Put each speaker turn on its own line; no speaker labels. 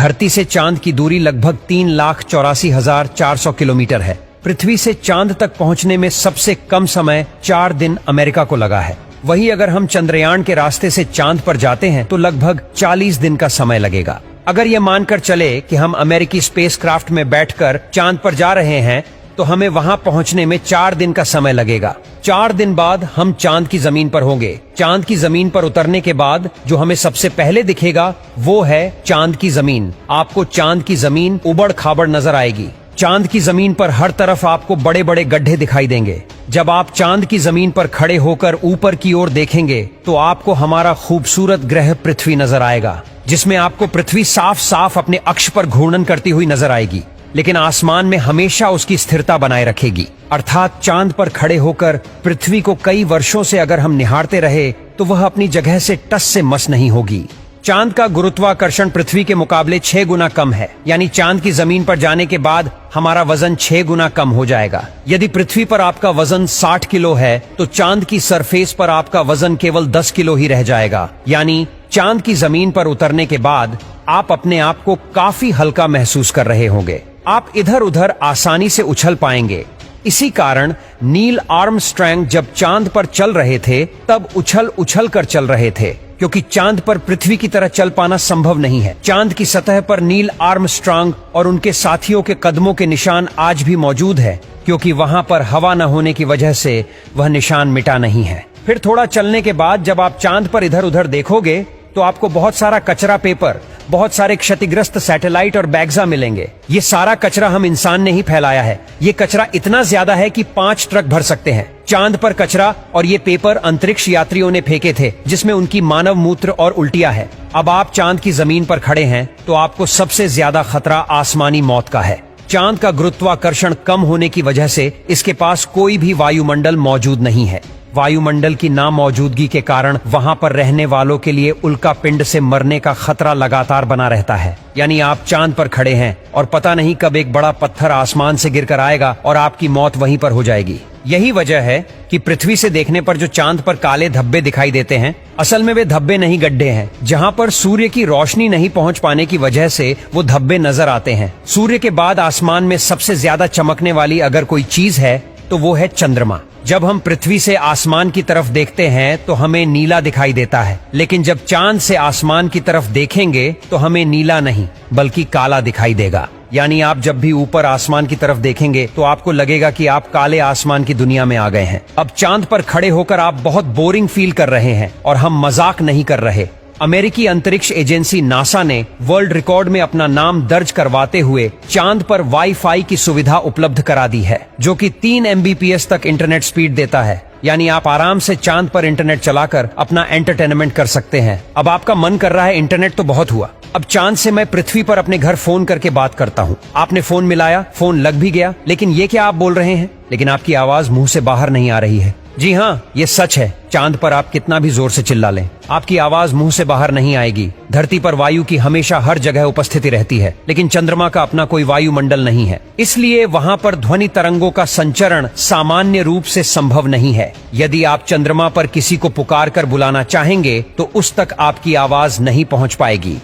धरती से चांद की दूरी लगभग 3,84,400 किलोमीटर है। पृथ्वी से चांद तक पहुंचने में सबसे कम समय 4 दिन अमेरिका को लगा है। वहीं अगर हम चंद्रयान के रास्ते से चांद पर जाते हैं तो लगभग 40 दिन का समय लगेगा। अगर ये मानकर चले कि हम अमेरिकी स्पेसक्राफ्ट में बैठकर चांद पर जा रहे हैं तो हमें वहां पहुंचने में 4 दिन का समय लगेगा। 4 दिन बाद हम चांद की जमीन पर होंगे। चांद की जमीन पर उतरने के बाद जो हमें सबसे पहले दिखेगा वो है चांद की जमीन। आपको चांद की जमीन उबड़ खाबड़ नजर आएगी। चांद की जमीन पर हर तरफ आपको बड़े बड़े गड्ढे दिखाई देंगे। जब आप चांद की जमीन पर खड़े होकर ऊपर की ओर देखेंगे तो आपको हमारा खूबसूरत ग्रह पृथ्वी नजर आएगा, जिसमें आपको पृथ्वी साफ साफ अपने अक्ष पर घूर्णन करती हुई नजर आएगी, लेकिन आसमान में हमेशा उसकी स्थिरता बनाए रखेगी। अर्थात चांद पर खड़े होकर पृथ्वी को कई वर्षों से अगर हम निहारते रहे तो वह अपनी जगह से टस से मस नहीं होगी। चांद का गुरुत्वाकर्षण पृथ्वी के मुकाबले 6 गुना कम है, यानी चांद की जमीन पर जाने के बाद हमारा वजन 6 गुना कम हो जाएगा। यदि पृथ्वी पर आपका वजन 60 किलो है तो चांद की सरफेस पर आपका वजन केवल 10 किलो ही रह जाएगा। यानी चांद की जमीन पर उतरने के बाद आप अपने आप को काफी हल्का महसूस कर रहे होंगे। आप इधर उधर आसानी से उछल पाएंगे। इसी कारण नील आर्मस्ट्रांग जब चांद पर चल रहे थे तब उछल उछल कर चल रहे थे, क्योंकि चांद पर पृथ्वी की तरह चल पाना संभव नहीं है। चांद की सतह पर नील आर्मस्ट्रांग और उनके साथियों के कदमों के निशान आज भी मौजूद है, क्योंकि वहां पर हवा न होने की वजह से वह निशान मिटा नहीं है। फिर थोड़ा चलने के बाद जब आप चांद पर इधर उधर देखोगे तो आपको बहुत सारा कचरा पेपर, बहुत सारे क्षतिग्रस्त सैटेलाइट और बैग्जा मिलेंगे। ये सारा कचरा हम इंसान ने ही फैलाया है। ये कचरा इतना ज्यादा है कि 5 ट्रक भर सकते हैं। चांद पर कचरा और ये पेपर अंतरिक्ष यात्रियों ने फेंके थे, जिसमें उनकी मानव मूत्र और उल्टियां है। अब आप चांद की जमीन पर खड़े हैं तो आपको सबसे ज्यादा खतरा आसमानी मौत का है। चांद का गुरुत्वाकर्षण कम होने की वजह से इसके पास कोई भी वायुमंडल मौजूद नहीं है। वायुमंडल की नामौजूदगी के कारण वहां पर रहने वालों के लिए उल्का पिंड से मरने का खतरा लगातार बना रहता है। यानी आप चांद पर खड़े हैं और पता नहीं कब एक बड़ा पत्थर आसमान से गिरकर आएगा और आपकी मौत वहीं पर हो जाएगी। यही वजह है कि पृथ्वी से देखने पर जो चांद पर काले धब्बे दिखाई देते हैं, असल में वे धब्बे नहीं, गड्ढे हैं, जहां पर सूर्य की रोशनी नहीं पहुंच पाने की वजह से वो धब्बे नजर आते हैं। सूर्य के बाद आसमान में सबसे ज्यादा चमकने वाली अगर कोई चीज है तो वो है चंद्रमा। जब हम पृथ्वी से आसमान की तरफ देखते हैं तो हमें नीला दिखाई देता है, लेकिन जब चांद से आसमान की तरफ देखेंगे तो हमें नीला नहीं बल्कि काला दिखाई देगा। यानी आप जब भी ऊपर आसमान की तरफ देखेंगे तो आपको लगेगा कि आप काले आसमान की दुनिया में आ गए हैं। अब चांद पर खड़े होकर आप बहुत बोरिंग फील कर रहे हैं और हम मजाक नहीं कर रहे। अमेरिकी अंतरिक्ष एजेंसी नासा ने वर्ल्ड रिकॉर्ड में अपना नाम दर्ज करवाते हुए चांद पर वाईफाई की सुविधा उपलब्ध करा दी है, जो कि 3 MBPS तक इंटरनेट स्पीड देता है। यानी आप आराम से चांद पर इंटरनेट चलाकर अपना एंटरटेनमेंट कर सकते हैं। अब आपका मन कर रहा है इंटरनेट तो बहुत हुआ, अब चांद से मैं पृथ्वी पर अपने घर फोन करके बात करता हूँ। आपने फोन मिलाया, फोन लग भी गया, लेकिन ये क्या आप बोल रहे हैं, लेकिन आपकी आवाज मुंह से बाहर नहीं आ रही है। जी हाँ, ये सच है। चांद पर आप कितना भी जोर से चिल्ला लें, आपकी आवाज मुंह से बाहर नहीं आएगी। धरती पर वायु की हमेशा हर जगह उपस्थिति रहती है, लेकिन चंद्रमा का अपना कोई वायुमंडल नहीं है, इसलिए वहां पर ध्वनि तरंगों का संचरण सामान्य रूप से संभव नहीं है। यदि आप चंद्रमा पर किसी को पुकार कर बुलाना चाहेंगे तो उस तक आपकी आवाज नहीं पहुंच पाएगी।